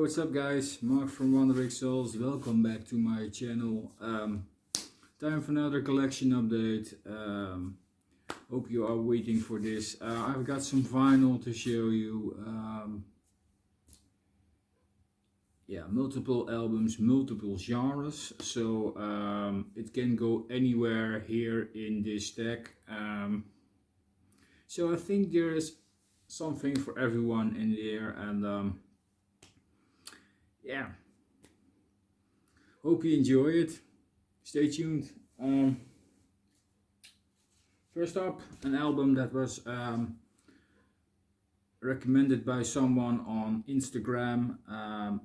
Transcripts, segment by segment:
what's up guys, Mark from Wandering Souls, welcome back to my channel. Time for another collection update. Hope you are waiting for this. I've got some vinyl to show you. Multiple albums, multiple genres, so it can go anywhere here in this stack. So I think there's something for everyone in there, and yeah, hope you enjoy it. Stay tuned. First up, an album that was recommended by someone on Instagram.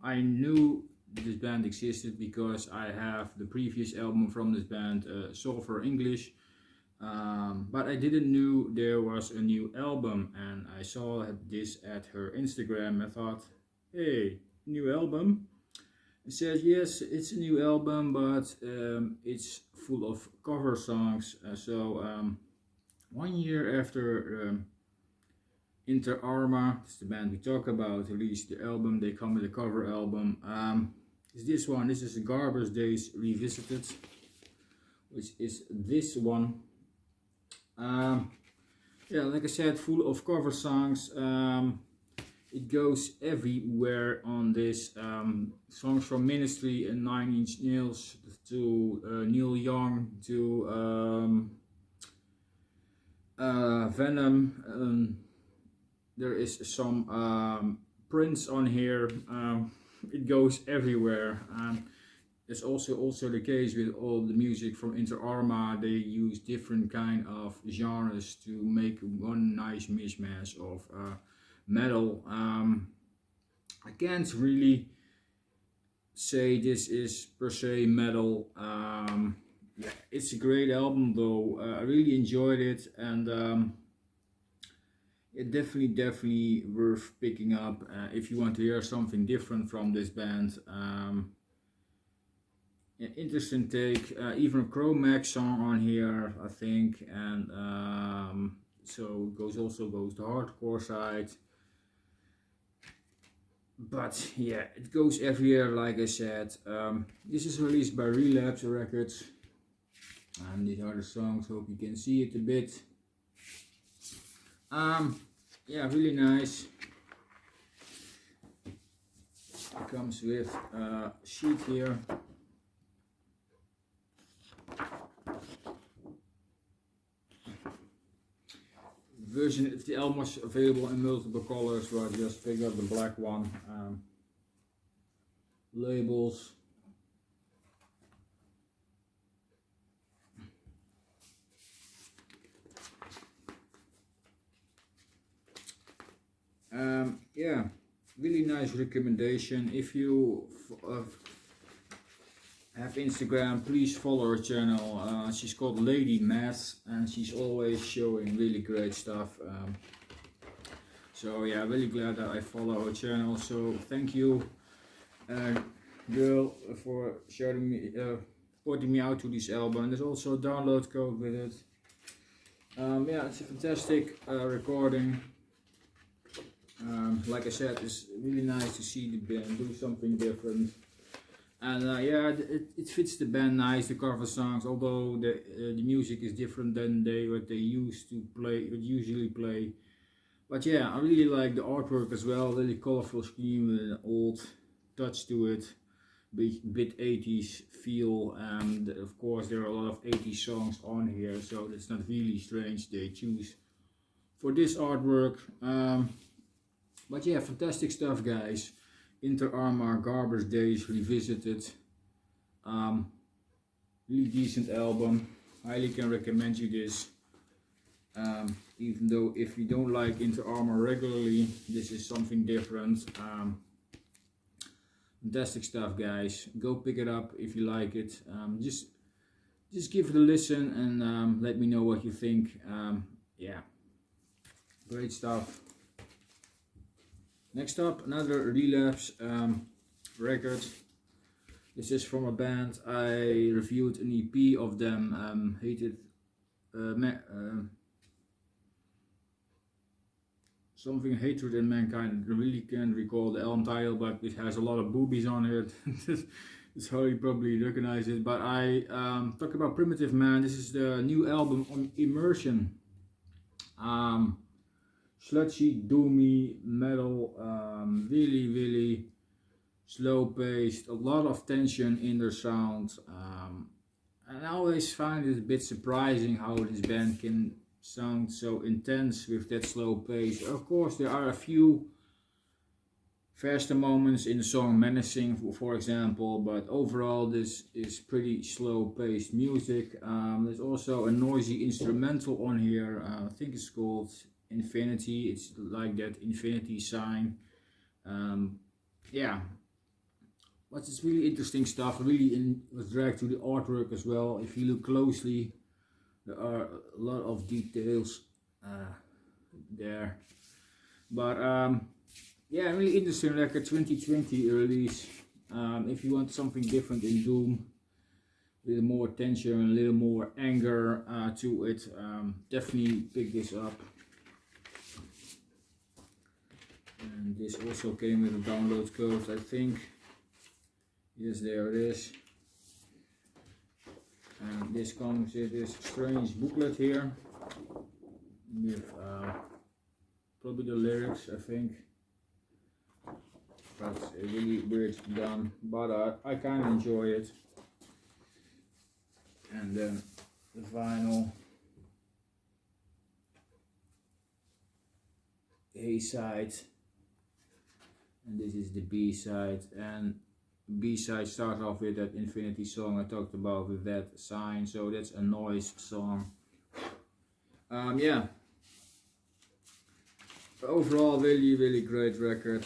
I knew this band existed because I have the previous album from this band, Sulfur English, but I didn't know there was a new album, and I saw this at her Instagram. I thought, hey, new album? It says yes, it's a new album, but it's full of cover songs. So 1 year after Arma, that's the band we talk about, released the album, they come with a cover album. Is this one? This is Garbers Days Revisited, which is this one. Yeah, like I said, full of cover songs. It goes everywhere on this. Songs from Ministry and 9 Inch Nails to Neil Young to Venom. There is some Prince on here. It goes everywhere. It's also the case with all the music from Arma. They use different kind of genres to make one nice mishmash of metal. I can't really say this is per se metal. Yeah, it's a great album though. I really enjoyed it, and it definitely worth picking up if you want to hear something different from this band. Yeah, interesting take. Even a Chromax song on here, I think, and so it also goes the hardcore side. But yeah, it goes everywhere, like I said. This is released by Relapse Records, and these are the songs. Hope you can see it a bit. Yeah, really nice. It comes with a sheet here. Version of the album was available in multiple colors, so I just picked up the black one. Labels. Yeah, really nice recommendation. If you have Instagram, please follow her channel. She's called Lady Mass, and she's always showing really great stuff. So yeah, really glad that I follow her channel. So thank you, girl, for showing me, pointing me out to this album. There's also a download code with it. Yeah, it's a fantastic recording. Like I said, it's really nice to see the band do something different. And yeah, it fits the band nice, the cover songs, although the music is different than what they used to play, would usually play. But yeah, I really like the artwork as well, really colorful scheme with an old touch to it, bit 80s feel, and of course there are a lot of 80s songs on here, so it's not really strange they choose for this artwork. But yeah, fantastic stuff guys. Arma, Garbers Days Revisited. Really decent album. Highly can recommend you this. Even though if you don't like Arma regularly, this is something different. Fantastic stuff guys. Go pick it up if you like it. Just give it a listen and let me know what you think. Yeah, great stuff. Next up, another Relapse record. This is from a band I reviewed an EP of them. something Hatred in Mankind. I really can't recall the album title, but it has a lot of boobies on it. It's how you probably recognize it. But I talk about Primitive Man. This is the new album on Immersion. Sludgy, doomy metal, really slow paced, a lot of tension in their sound. And I always find it a bit surprising how this band can sound so intense with that slow pace. Of course, there are a few faster moments in the song Menacing, for example, but overall this is pretty slow paced music. There's also a noisy instrumental on here. I think it's called Infinity. It's like that infinity sign. Yeah, but it's really interesting stuff. Really was dragged to the artwork as well. If you look closely, there are a lot of details there. But yeah, really interesting record, 2020 release. If you want something different in Doom, a little more tension, a little more anger to it, definitely pick this up. And this also came with a download code, I think. Yes, there it is. And this comes with this strange booklet here with probably the lyrics, I think. That's really weird done, but I kind of enjoy it. And then the vinyl, A side, and this is the B side. And B side starts off with that Infinity song I talked about with that sign, so that's a noise song. Yeah. Overall, really great record.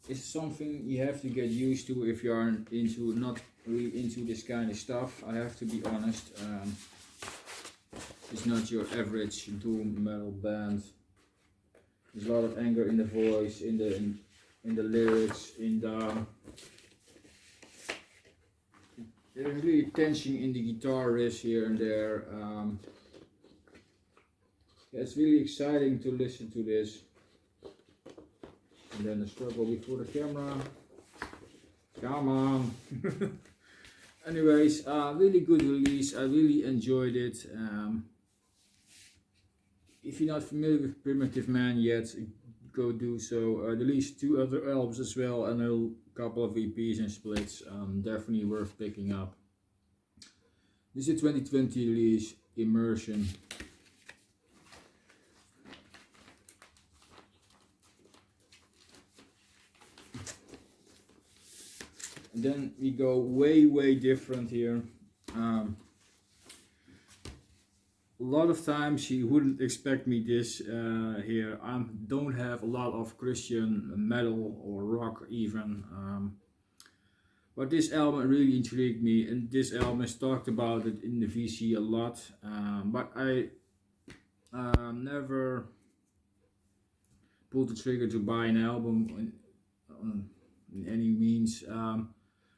It's something you have to get used to if you aren't not really into this kind of stuff. I have to be honest. It's not your average doom metal band. There's a lot of anger in the voice, in the lyrics, there's really tension in the guitar riffs here and there. Yeah, it's really exciting to listen to this. And then the struggle before the camera. Come on. Anyways, really good release. I really enjoyed it. If you're not familiar with Primitive Man yet, go do so. At least 2 other albums as well, and a couple of EPs and splits. Definitely worth picking up. This is a 2020 release, Immersion. And then we go way different here. A lot of times you wouldn't expect me this here. I don't have a lot of Christian metal or rock even. But this album really intrigued me, and this album is talked about it in the VC a lot. But I never pulled the trigger to buy an album in any means.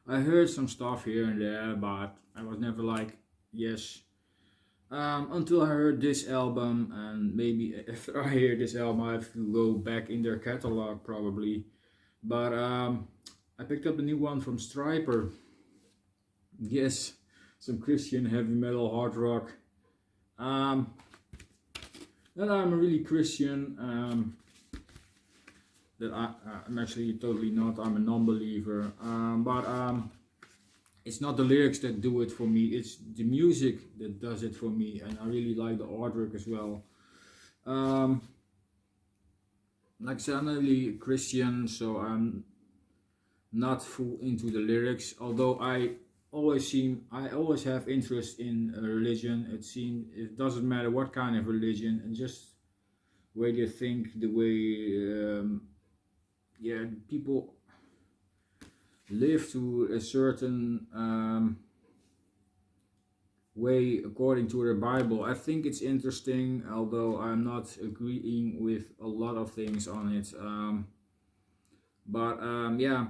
I heard some stuff here and there, but I was never like, yes. Until I heard this album, and maybe after I hear this album I have to go back in their catalog probably. But I picked up a new one from Stryper. Yes, some Christian heavy metal, hard rock. Not that I'm really Christian, that I'm actually totally not, I'm a non-believer, but it's not the lyrics that do it for me, it's the music that does it for me, and I really like the artwork as well. Like I said, I'm not really Christian, so I'm not full into the lyrics, although I always have interest in religion. It doesn't matter what kind of religion, and just the way they think, the way yeah, people live to a certain way according to the Bible. I think it's interesting, although I'm not agreeing with a lot of things on it. Yeah,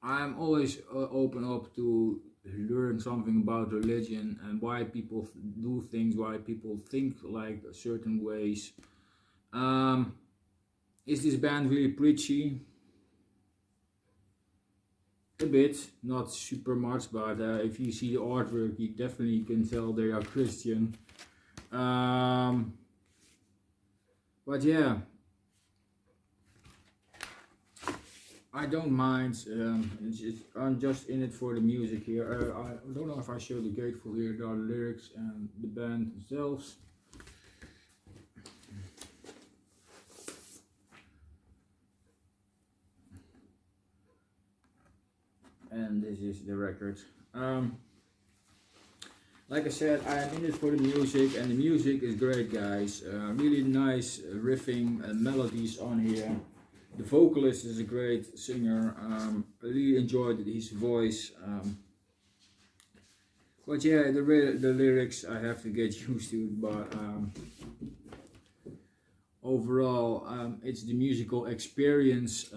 I'm always open up to learn something about religion and why people do things, why people think like certain ways. Is this band really preachy? A bit, not super much, but if you see the artwork, you definitely can tell they are Christian. But yeah, I don't mind. I'm just in it for the music here. I don't know if I show the gatefold here. There are the lyrics and the band themselves. And this is the record. Like I said, I am in it for the music, and the music is great, guys. Really nice riffing and melodies on here. The vocalist is a great singer. I really enjoyed his voice. But yeah, the lyrics I have to get used to. But overall, it's the musical experience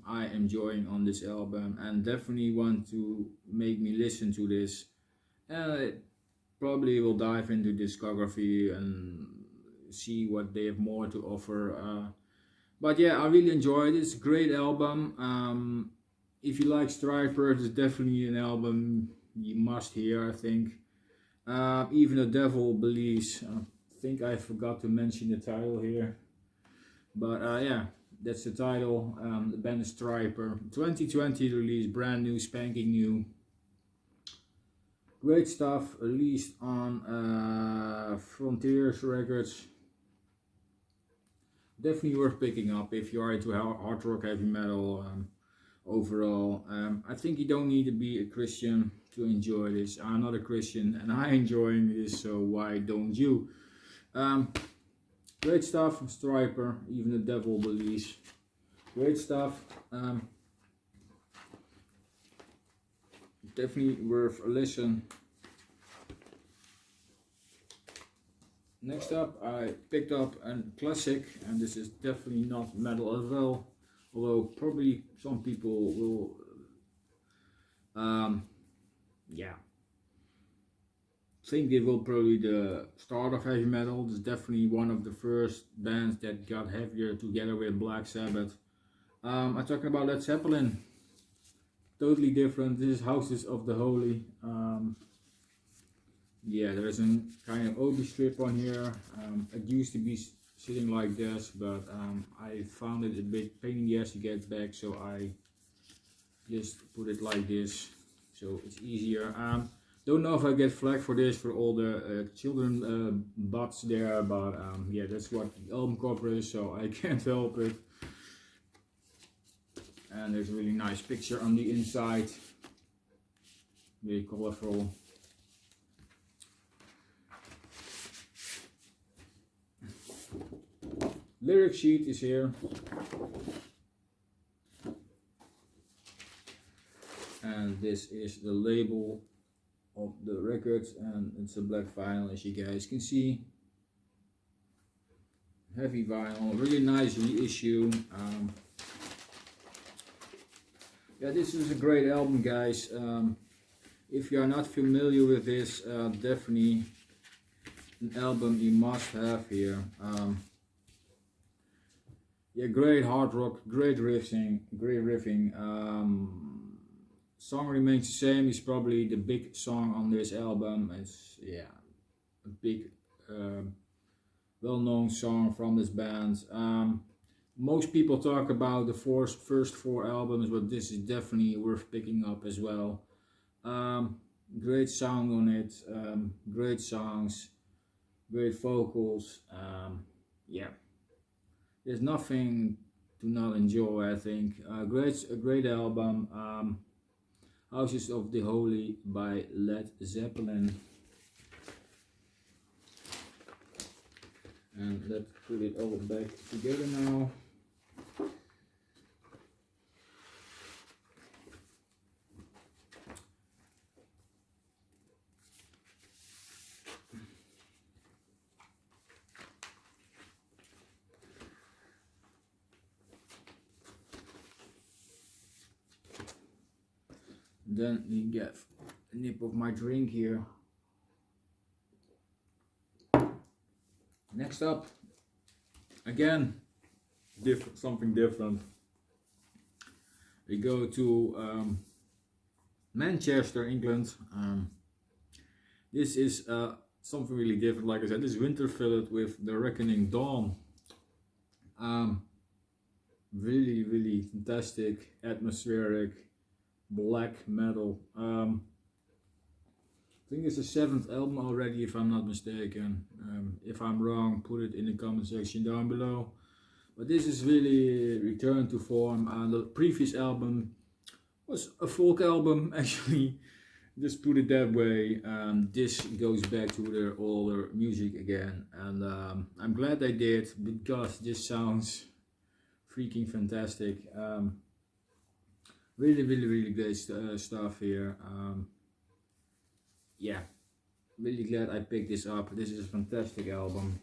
I am enjoying on this album, and definitely want to make me listen to this. Probably will dive into discography and see what they have more to offer. But yeah, I really enjoyed it. It's a great album. If you like Stryper, it's definitely an album you must hear, I think. Even the Devil Believes. I think I forgot to mention the title here. But yeah, that's the title. The band is Stryper. 2020 release, brand new, spanking new. Great stuff, released on Frontiers Records. Definitely worth picking up if you are into hard rock, heavy metal. Overall, I think you don't need to be a Christian to enjoy this. I'm not a Christian and I'm enjoying this, so why don't you? Great stuff from Stryper, even the Devil Believes. Great stuff. Definitely worth a listen. Next up, I picked up a classic, and this is definitely not metal as well, although probably some people will, yeah, think it will probably the start of heavy metal. It's definitely one of the first bands that got heavier together with Black Sabbath. I'm talking about Led Zeppelin. Totally different. This is Houses of the Holy. Yeah, there's a kind of obi strip on here. It used to be sitting like this, but I found it a bit pain in the ass to get back, so I just put it like this, so it's easier. Don't know if I get flack for this for all the children butts there, but yeah, that's what the album cover is, so I can't help it. And there's a really nice picture on the inside, very colorful. Lyric sheet is here, and this is the label of the record, and it's a black vinyl, as you guys can see. Heavy vinyl, really nice reissue. Yeah, this is a great album, guys. If you are not familiar with this, definitely an album you must have here. Yeah, great hard rock, great riffing. Song remains the same. It's probably the big song on this album. It's a big, well-known song from this band. Most people talk about the first four albums, but this is definitely worth picking up as well. Great sound on it, great songs, great vocals. Yeah, there's nothing to not enjoy, I think. A great album. Houses of the Holy by Led Zeppelin. And let's put it all back together now. Then we get a nip of my drink here. Next up, again, something different. We go to Manchester, England. This is something really different. Like I said, this is Winterfylleth with The Reckoning Dawn. Really fantastic, atmospheric, black metal. I think it's the 7th album already, if I'm not mistaken. If I'm wrong, put it in the comment section down below. But this is really return to form. The previous album was a folk album, actually. Just put it that way. This goes back to their older music again, and I'm glad they did, because this sounds freaking fantastic. Really great stuff here. Yeah, really glad I picked this up. This is a fantastic album.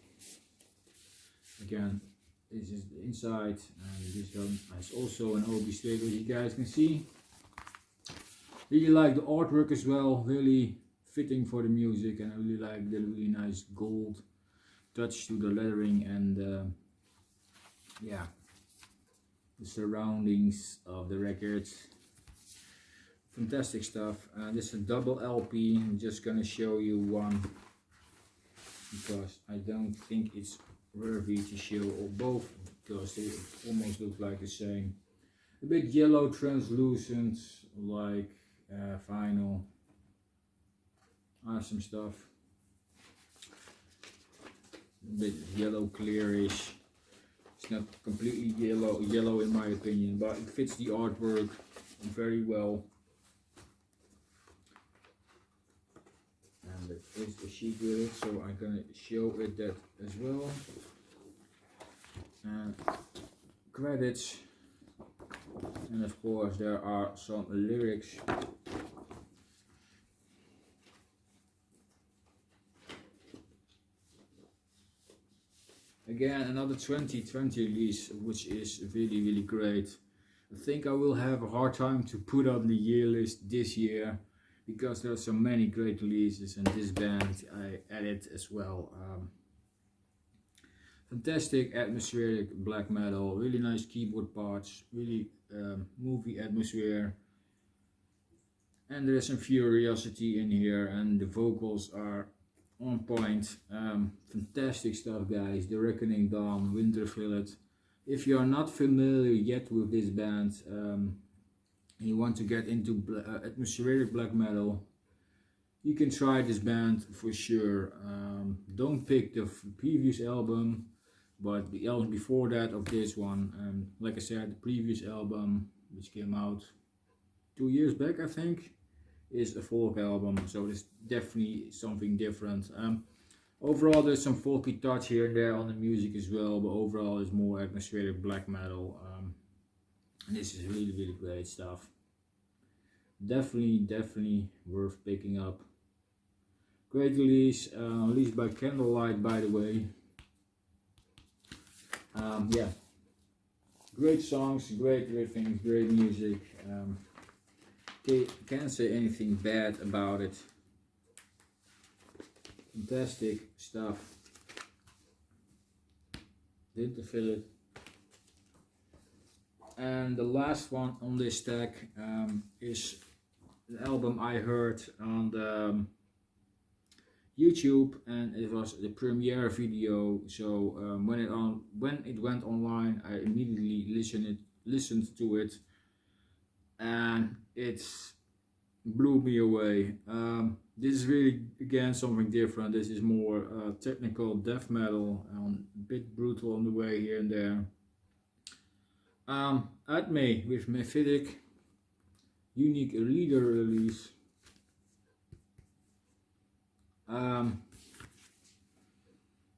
Again, this is the inside, and this one has also an OB strip, as you guys can see. Really like the artwork as well, really fitting for the music, and I really like the really nice gold touch to the lettering, and yeah, the surroundings of the records. Fantastic stuff. This is a double LP. I'm just gonna show you one, because I don't think it's worthy to show both, because they almost look like the same. A bit yellow, translucent, like vinyl. Awesome stuff. A bit yellow, clearish. It's not completely yellow in my opinion, but it fits the artwork very well. And there is a sheet with it, so I'm gonna show it that as well. Credits, and of course there are some lyrics. Again, another 2020 release, which is really great. I think I will have a hard time to put on the year list this year, because there are so many great releases, and this band I added as well. Fantastic atmospheric black metal, really nice keyboard parts, really movie atmosphere, and there's some furiosity in here, and the vocals are on point. Fantastic stuff, guys. The Reckoning Dawn, Winterfylleth. If you are not familiar yet with this band, and you want to get into atmospheric black metal, you can try this band for sure. Don't pick the previous album, but the album before that of this one. Like I said, the previous album, which came out 2 years back, I think, is a folk album, so it's definitely something different. Overall, there's some folky touch here and there on the music as well, but overall it's more atmospheric black metal. And this is really great stuff. Definitely worth picking up. Great release, released by Candlelight, by the way. Yeah, great songs, great riffings, great music. Can't say anything bad about it. Fantastic stuff. Winterfylleth. And the last one on this stack is an album I heard on the YouTube, and it was the premiere video. So when it went online, I immediately listened to it, and it blew me away. This is really, again, something different. This is more technical death metal, a bit brutal on the way here and there. Ahtme with Mephitic, unique leader release.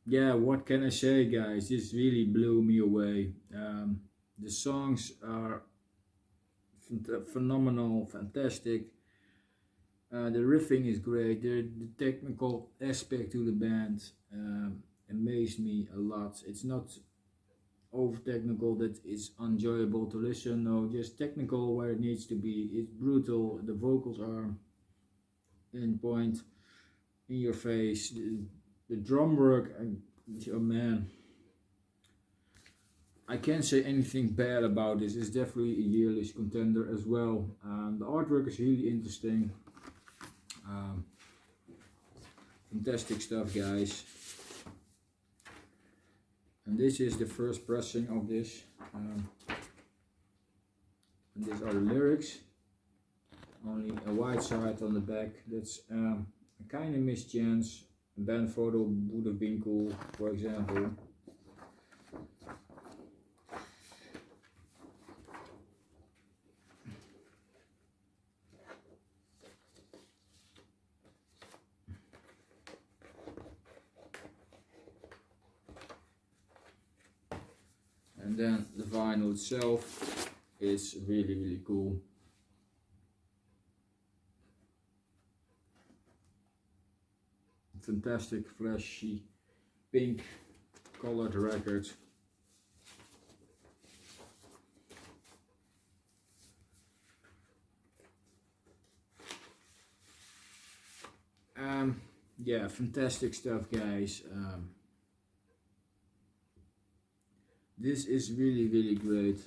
Yeah, what can I say, guys? This really blew me away. The songs are phenomenal, fantastic. The riffing is great. The technical aspect to the band amazed me a lot. It's not over technical that it's enjoyable to listen. No, just technical where it needs to be. It's brutal. The vocals are in point in your face. The drum work, oh man, I can't say anything bad about this. It's definitely a year list contender as well. The artwork is really interesting. Fantastic stuff, guys. And this is the first pressing of this. And these are the lyrics. Only a white side on the back. That's a kind of mischance. A band photo would have been cool, for example. And then the vinyl itself is really cool. Fantastic flashy pink colored record. Yeah, fantastic stuff, guys. This is really great.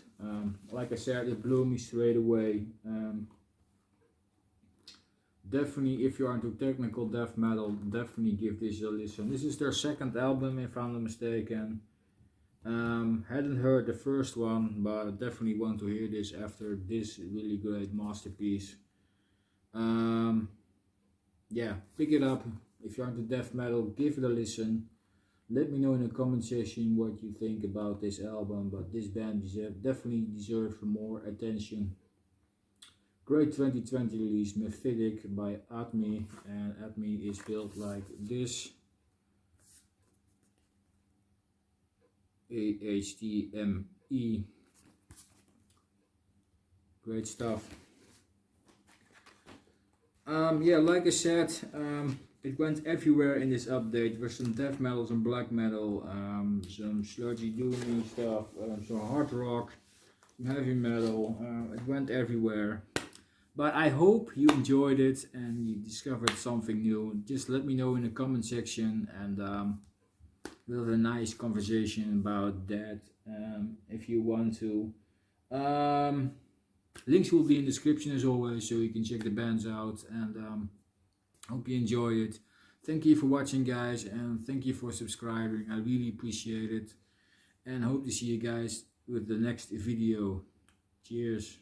Like I said, it blew me straight away. Definitely, if you are into technical death metal, definitely give this a listen. This is their second album, if I'm not mistaken. Hadn't heard the first one, but definitely want to hear this after this really great masterpiece. Yeah, pick it up. If you're into death metal, give it a listen. Let me know in the comment section what you think about this album, but this band definitely deserves more attention. Great 2020 release, Mephitic by Ahtme, and Ahtme is built like this. Ahtme. Great stuff. Yeah, like I said, it went everywhere in this update. There's some death metal, some black metal, some sludgy doomy stuff, some hard rock, some heavy metal. It went everywhere. But I hope you enjoyed it and you discovered something new. Just let me know in the comment section, and we'll have a nice conversation about that if you want to. Links will be in the description as always, so you can check the bands out, and hope you enjoyed it. Thank you for watching, guys, and thank you for subscribing. I really appreciate it, and hope to see you guys with the next video. Cheers.